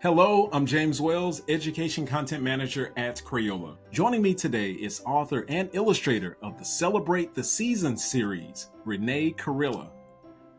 Hello, I'm James Wells, Education Content Manager at Crayola. Joining me today is author and illustrator of the Celebrate the Season series, Renée Kurilla.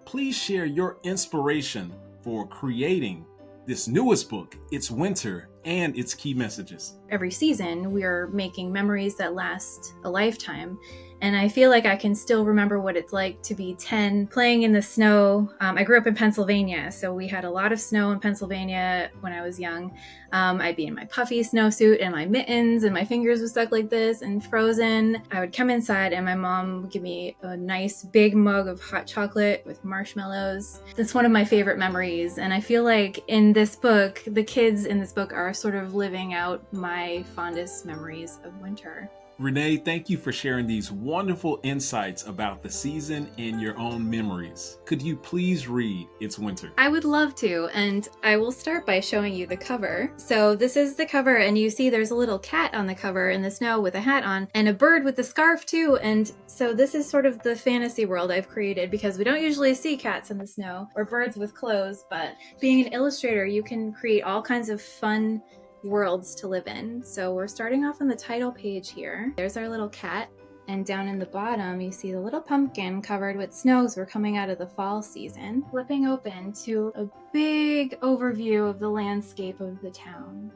Please share your inspiration for creating this newest book, It's Winter, and its key messages. Every season, we're making memories that last a lifetime. And I feel like I can still remember what it's like to be 10, playing in the snow. I grew up in Pennsylvania, so we had a lot of snow in Pennsylvania when I was young. I'd be in my puffy snowsuit and my mittens, and my fingers were stuck like this and frozen. I would come inside and my mom would give me a nice big mug of hot chocolate with marshmallows. That's one of my favorite memories. And I feel like in this book, the kids in this book are sort of living out my fondest memories of winter. Renée, thank you for sharing these wonderful insights about the season and your own memories. Could you please read It's Winter? I would love to, and I will start by showing you the cover. So this is the cover, and you see there's a little cat on the cover in the snow with a hat on, and a bird with a scarf too, and so this is sort of the fantasy world I've created because we don't usually see cats in the snow or birds with clothes, but being an illustrator, you can create all kinds of fun worlds to live in. So we're starting off on the title page here. There's our little cat, and down in the bottom you see the little pumpkin covered with snows. We're coming out of the fall season. Flipping open to a big overview of the landscape of the town.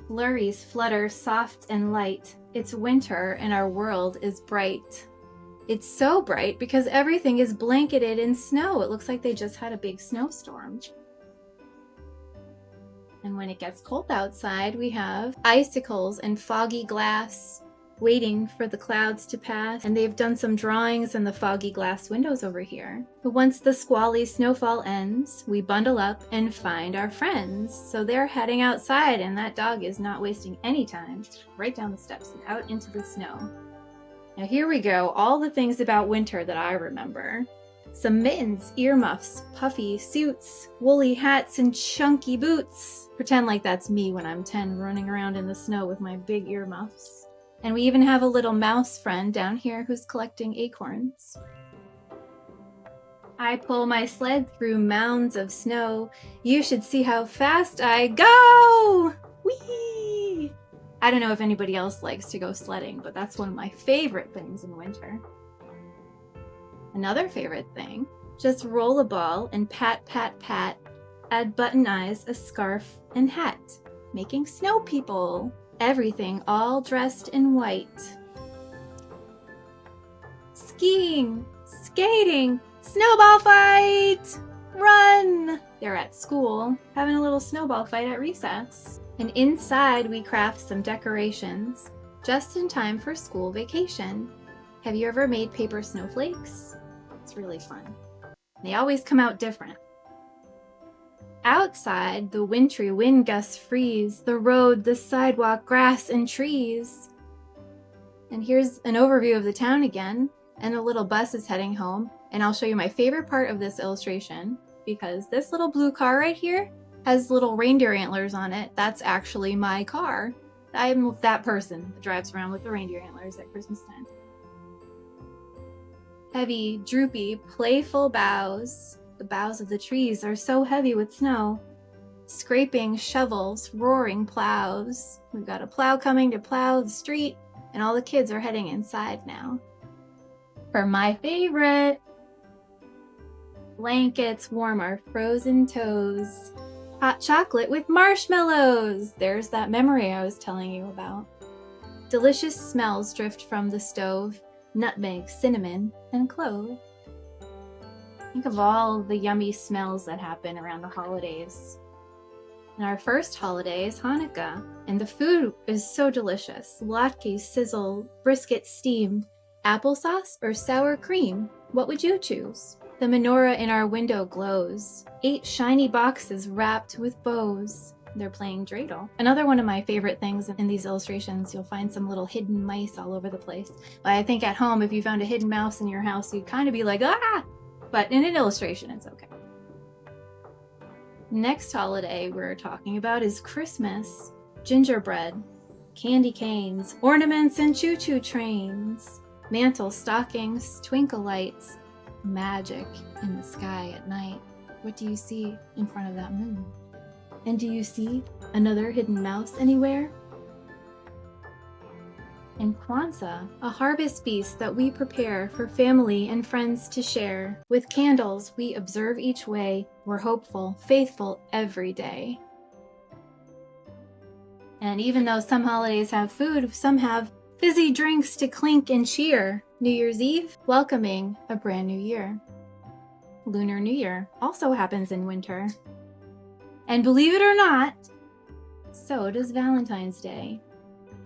Flurries flutter soft and light. It's winter and our world is bright. It's so bright because everything is blanketed in snow. It looks like they just had a big snowstorm. And when it gets cold outside, we have icicles and foggy glass waiting for the clouds to pass. And they've done some drawings in the foggy glass windows over here. But once the squally snowfall ends, we bundle up and find our friends. So they're heading outside, and that dog is not wasting any time. Right down the steps and out into the snow. Now here we go, all the things about winter that I remember. Some mittens, earmuffs, puffy suits, woolly hats, and chunky boots. Pretend like that's me when I'm 10 running around in the snow with my big earmuffs. And we even have a little mouse friend down here who's collecting acorns. I pull my sled through mounds of snow. You should see how fast I go! Whee! I don't know if anybody else likes to go sledding, but that's one of my favorite things in winter. Another favorite thing, just roll a ball and pat, pat, pat. Add button eyes, a scarf, and hat, making snow people. Everything all dressed in white. Skiing, skating, snowball fight! Run! They're at school, having a little snowball fight at recess. And inside we craft some decorations, just in time for school vacation. Have you ever made paper snowflakes? It's really fun. They always come out different. Outside, the wintry wind gusts freeze, the road, the sidewalk, grass, and trees. And here's an overview of the town again, and a little bus is heading home. And I'll show you my favorite part of this illustration, because this little blue car right here has little reindeer antlers on it. That's actually my car. I'm that person that drives around with the reindeer antlers at Christmas time. Heavy, droopy, playful boughs. The boughs of the trees are so heavy with snow. Scraping shovels, roaring plows. We've got a plow coming to plow the street, and all the kids are heading inside now. For my favorite, blankets warm our frozen toes. Hot chocolate with marshmallows. There's that memory I was telling you about. Delicious smells drift from the stove. Nutmeg, cinnamon, and clove. Think of all the yummy smells that happen around the holidays. And our first holiday is Hanukkah, and the food is so delicious. Latkes sizzle, brisket steamed, applesauce or sour cream. What would you choose? The menorah in our window glows. 8 shiny boxes wrapped with bows. They're playing dreidel. Another one of my favorite things in these illustrations, you'll find some little hidden mice all over the place. But I think at home, if you found a hidden mouse in your house, you'd kind of be like, ah! But in an illustration, it's okay. Next holiday we're talking about is Christmas. Gingerbread, candy canes, ornaments, and choo-choo trains. Mantle stockings, twinkle lights, magic in the sky at night. What do you see in front of that moon? And do you see another hidden mouse anywhere? And Kwanzaa, a harvest feast that we prepare for family and friends to share. With candles, we observe each way. We're hopeful, faithful every day. And even though some holidays have food, some have fizzy drinks to clink and cheer. New Year's Eve, welcoming a brand new year. Lunar New Year also happens in winter. And believe it or not, so does Valentine's Day.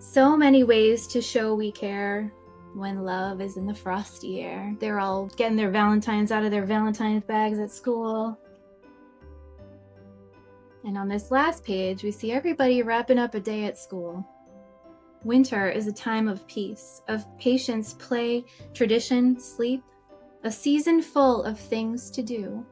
So many ways to show we care when love is in the frosty air. They're all getting their Valentines out of their Valentine's bags at school. And on this last page, we see everybody wrapping up a day at school. Winter is a time of peace, of patience, play, tradition, sleep, a season full of things to do.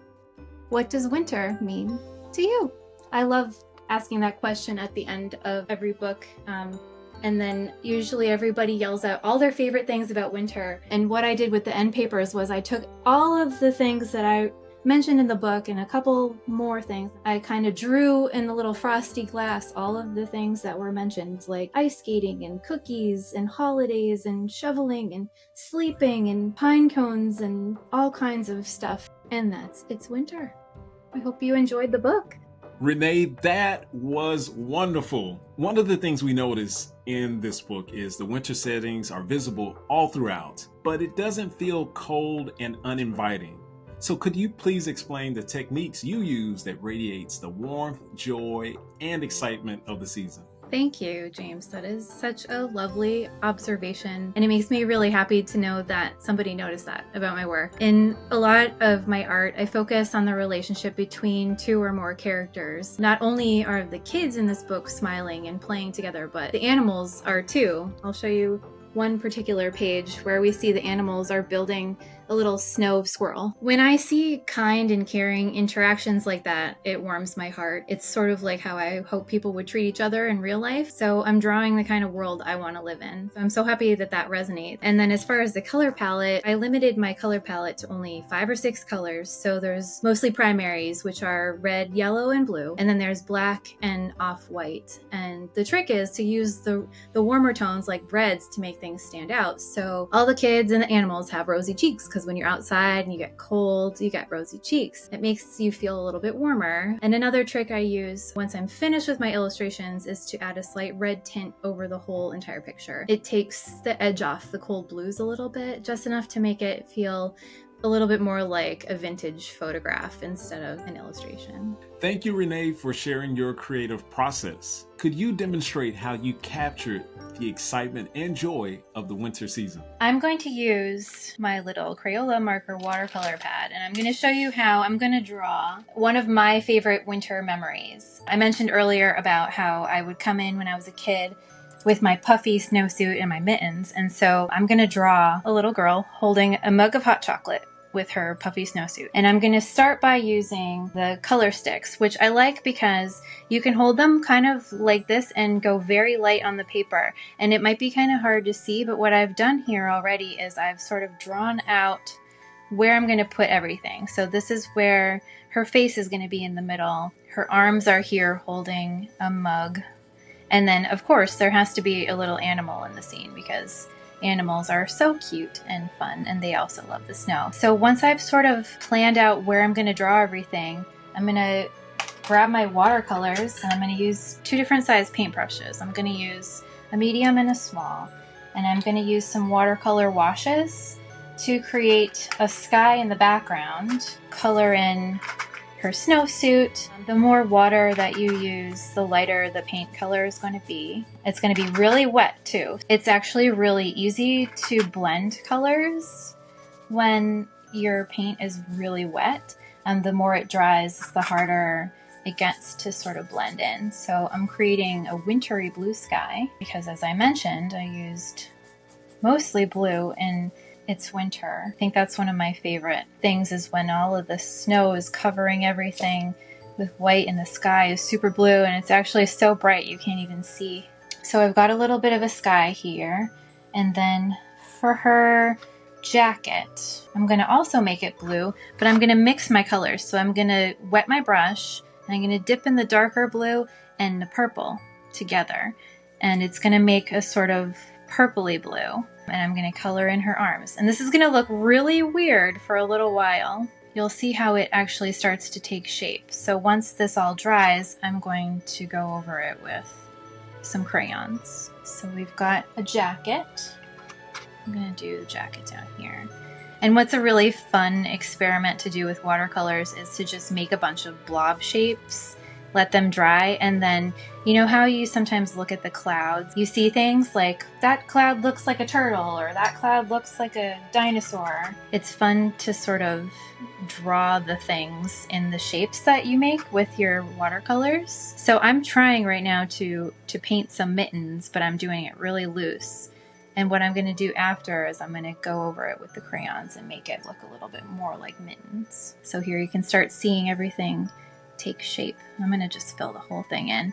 What does winter mean to you? I love asking that question at the end of every book. And then usually everybody yells out all their favorite things about winter. And what I did with the end papers was I took all of the things that I mentioned in the book and a couple more things. I kind of drew in the little frosty glass all of the things that were mentioned, like ice skating and cookies and holidays and shoveling and sleeping and pine cones and all kinds of stuff. And it's winter. I hope you enjoyed the book. Renee, that was wonderful. One of the things we notice in this book is the winter settings are visible all throughout, but it doesn't feel cold and uninviting. So could you please explain the techniques you use that radiates the warmth, joy, and excitement of the season? Thank you, James. That is such a lovely observation. And it makes me really happy to know that somebody noticed that about my work. In a lot of my art, I focus on the relationship between two or more characters. Not only are the kids in this book smiling and playing together, but the animals are too. I'll show you one particular page where we see the animals are building a little snow squirrel. When I see kind and caring interactions like that, it warms my heart. It's sort of like how I hope people would treat each other in real life. So I'm drawing the kind of world I want to live in. So I'm so happy that that resonates. And then as far as the color palette, I limited my color palette to only 5 or 6 colors. So there's mostly primaries, which are red, yellow, and blue. And then there's black and off-white. And the trick is to use the warmer tones like reds to make things stand out. So all the kids and the animals have rosy cheeks because when you're outside and you get cold, you get rosy cheeks. It makes you feel a little bit warmer. And another trick I use once I'm finished with my illustrations is to add a slight red tint over the whole entire picture. It takes the edge off the cold blues a little bit, just enough to make it feel a little bit more like a vintage photograph instead of an illustration. Thank you, Renee, for sharing your creative process. Could you demonstrate how you captured the excitement and joy of the winter season? I'm going to use my little Crayola marker watercolor pad, and I'm going to show you how I'm going to draw one of my favorite winter memories. I mentioned earlier about how I would come in when I was a kid with my puffy snowsuit and my mittens, and so I'm going to draw a little girl holding a mug of hot chocolate with her puffy snowsuit. And I'm going to start by using the color sticks, which I like because you can hold them kind of like this and go very light on the paper. And it might be kind of hard to see, but what I've done here already is I've sort of drawn out where I'm going to put everything. So this is where her face is going to be in the middle. Her arms are here holding a mug. And then, of course, there has to be a little animal in the scene because animals are so cute and fun, and they also love the snow. So once I've sort of planned out where I'm going to draw everything, I'm going to grab my watercolors, and I'm going to use 2 different size paintbrushes. I'm going to use a medium and a small, and I'm going to use some watercolor washes to create a sky in the background, color in her snowsuit. The more water that you use, the lighter the paint color is going to be. It's going to be really wet too. It's actually really easy to blend colors when your paint is really wet. And the more it dries, the harder it gets to sort of blend in. So I'm creating a wintry blue sky because, as I mentioned, I used mostly blue and it's winter. I think that's one of my favorite things is when all of the snow is covering everything with white and the sky is super blue and it's actually so bright you can't even see. So I've got a little bit of a sky here. And then for her jacket, I'm going to also make it blue, but I'm going to mix my colors. So I'm going to wet my brush I'm going to dip in the darker blue and the purple together. And it's going to make a sort of purpley blue. And I'm going to color in her arms. And this is going to look really weird for a little while. You'll see how it actually starts to take shape. So once this all dries, I'm going to go over it with some crayons. So we've got a jacket. I'm going to do the jacket down here. And what's a really fun experiment to do with watercolors is to just make a bunch of blob shapes, let them dry, and then you know how you sometimes look at the clouds? You see things like, that cloud looks like a turtle, or that cloud looks like a dinosaur. It's fun to sort of draw the things in the shapes that you make with your watercolors. So I'm trying right now to paint some mittens, but I'm doing it really loose. And what I'm going to do after is I'm going to go over it with the crayons and make it look a little bit more like mittens. So here you can start seeing everything take shape. I'm going to just fill the whole thing in.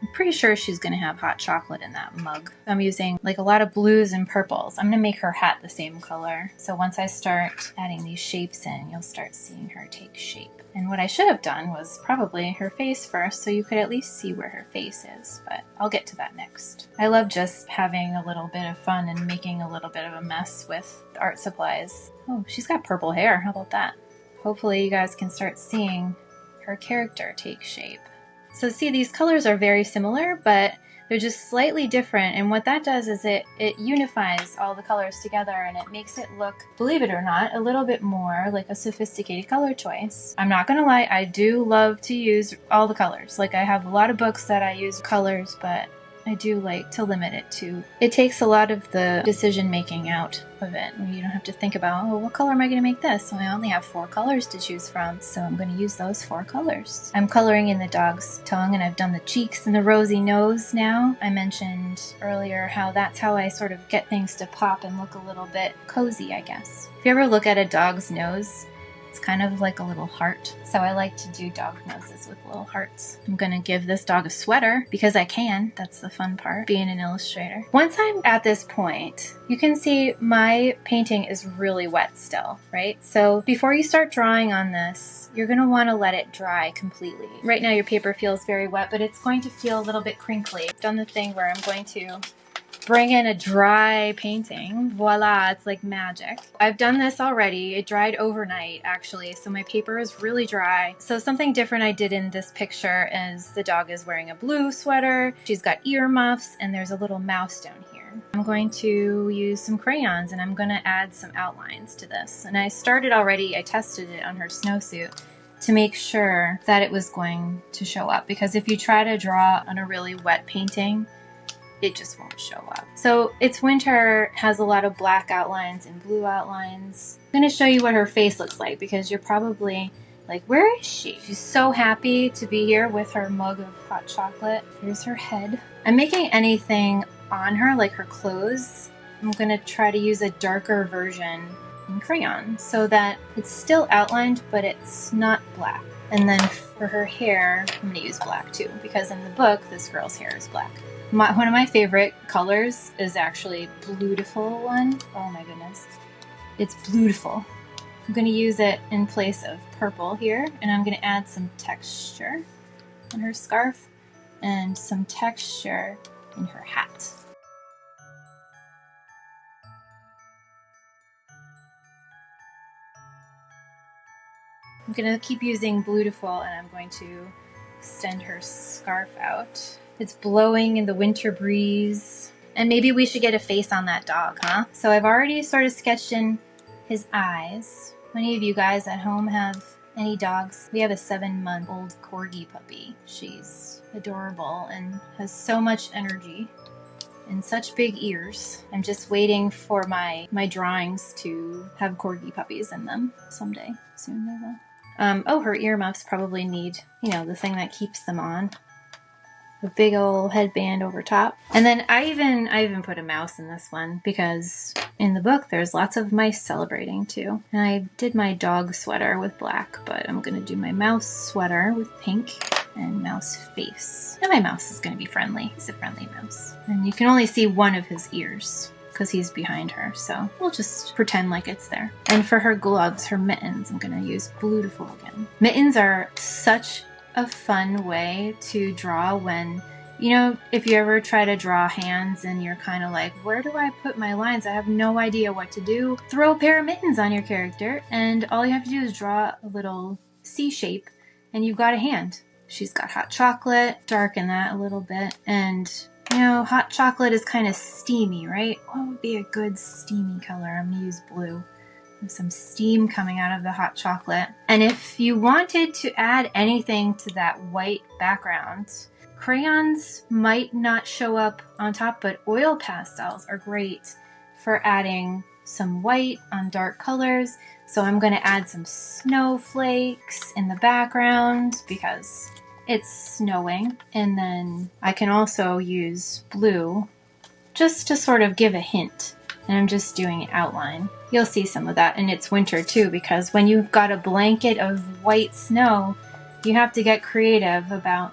I'm pretty sure she's going to have hot chocolate in that mug. I'm using like a lot of blues and purples. I'm going to make her hat the same color. So once I start adding these shapes in, you'll start seeing her take shape. And what I should have done was probably her face first, so you could at least see where her face is, but I'll get to that next. I love just having a little bit of fun and making a little bit of a mess with art supplies. Oh, she's got purple hair. How about that? Hopefully you guys can start seeing her character take shape. So see, these colors are very similar, but they're just slightly different, and what that does is it unifies all the colors together, and it makes it look, believe it or not, a little bit more like a sophisticated color choice. I'm not gonna lie, I do love to use all the colors. Like, I have a lot of books that I use colors, but I do like to limit it to, it takes a lot of the decision making out of it. You don't have to think about, oh, what color am I going to make this? So I only have 4 colors to choose from, so I'm going to use those 4 colors. I'm coloring in the dog's tongue, and I've done the cheeks and the rosy nose now. I mentioned earlier how that's how I sort of get things to pop and look a little bit cozy, I guess. If you ever look at a dog's nose, it's kind of like a little heart. So I like to do dog noses with little hearts. I'm gonna give this dog a sweater because I can. That's the fun part, being an illustrator. Once I'm at this point, you can see my painting is really wet still, right? So before you start drawing on this, you're gonna wanna let it dry completely. Right now your paper feels very wet, but it's going to feel a little bit crinkly. I've done the thing where I'm going to bring in a dry painting. Voila, it's like magic. I've done this already. It dried overnight, actually, so my paper is really dry. So something different I did in this picture is the dog is wearing a blue sweater, she's got earmuffs, and there's a little mouse down here. I'm going to use some crayons, and I'm going to add some outlines to this. And I started already, I tested it on her snowsuit to make sure that it was going to show up, because if you try to draw on a really wet painting, it just won't show up. So it's winter, has a lot of black outlines and blue outlines. I'm going to show you what her face looks like, because you're probably like, where is she? She's so happy to be here with her mug of hot chocolate. Here's her head. I'm making anything on her, like her clothes. I'm going to try to use a darker version in crayon so that it's still outlined, but it's not black. And then for her hair, I'm going to use black too, because in the book, this girl's hair is black. One of my favorite colors is actually Bluetiful one. Oh my goodness. It's beautiful. I'm going to use it in place of purple here, and I'm going to add some texture on her scarf and some texture in her hat. I'm going to keep using Bluetiful, and I'm going to extend her scarf out. It's blowing in the winter breeze. And maybe we should get a face on that dog, huh? So I've already sort of sketched in his eyes. Many of you guys at home have any dogs? We have a 7-month-old corgi puppy. She's adorable and has so much energy and such big ears. I'm just waiting for my drawings to have corgi puppies in them someday. Soon they will. Oh, her earmuffs probably need, the thing that keeps them on. A big old headband over top. And then I even put a mouse in this one, because in the book there's lots of mice celebrating too. And I did my dog sweater with black, but I'm gonna do my mouse sweater with pink and mouse face. And my mouse is gonna be friendly. He's a friendly mouse. And you can only see one of his ears because he's behind her, so we'll just pretend like it's there. And for her gloves, her mittens, I'm gonna use Bluetiful again. Mittens are such a fun way to draw when, if you ever try to draw hands and you're kind of like, where do I put my lines? I have no idea what to do. Throw a pair of mittens on your character, and all you have to do is draw a little C shape, and you've got a hand. She's got hot chocolate, darken that a little bit, and hot chocolate is kind of steamy, right? What would be a good steamy color? I'm gonna use blue. There's some steam coming out of the hot chocolate. And if you wanted to add anything to that white background, crayons might not show up on top, but oil pastels are great for adding some white on dark colors. So I'm going to add some snowflakes in the background because it's snowing. And then I can also use blue just to sort of give a hint. And I'm just doing an outline. You'll see some of that. And it's winter too, because when you've got a blanket of white snow, you have to get creative about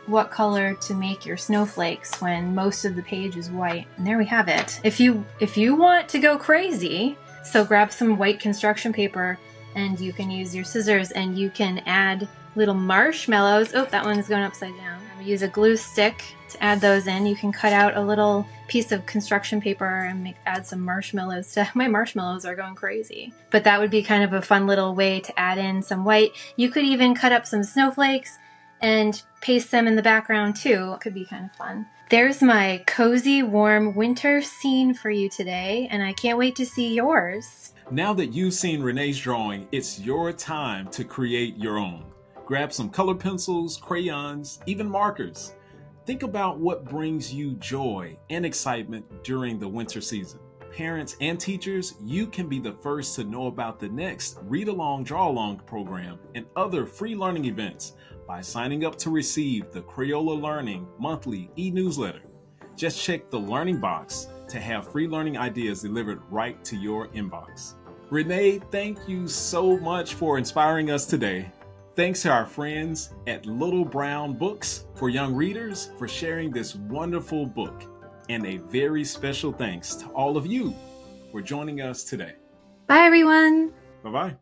what color to make your snowflakes when most of the page is white. And there we have it. If you want to go crazy, so grab some white construction paper and you can use your scissors and you can add little marshmallows. Oh, that one's going upside down. I'm gonna use a glue stick to add those in. You can cut out a little piece of construction paper and add some marshmallows. My marshmallows are going crazy. But that would be kind of a fun little way to add in some white. You could even cut up some snowflakes and paste them in the background too. It could be kind of fun. There's my cozy, warm winter scene for you today, and I can't wait to see yours. Now that you've seen Renee's drawing, it's your time to create your own. Grab some color pencils, crayons, even markers. Think about what brings you joy and excitement during the winter season. Parents and teachers, you can be the first to know about the next Read Along, Draw Along program and other free learning events by signing up to receive the Crayola Learning monthly e-newsletter. Just check the learning box to have free learning ideas delivered right to your inbox. Renee, thank you so much for inspiring us today. Thanks to our friends at Little Brown Books for Young Readers for sharing this wonderful book. And a very special thanks to all of you for joining us today. Bye, everyone. Bye-bye.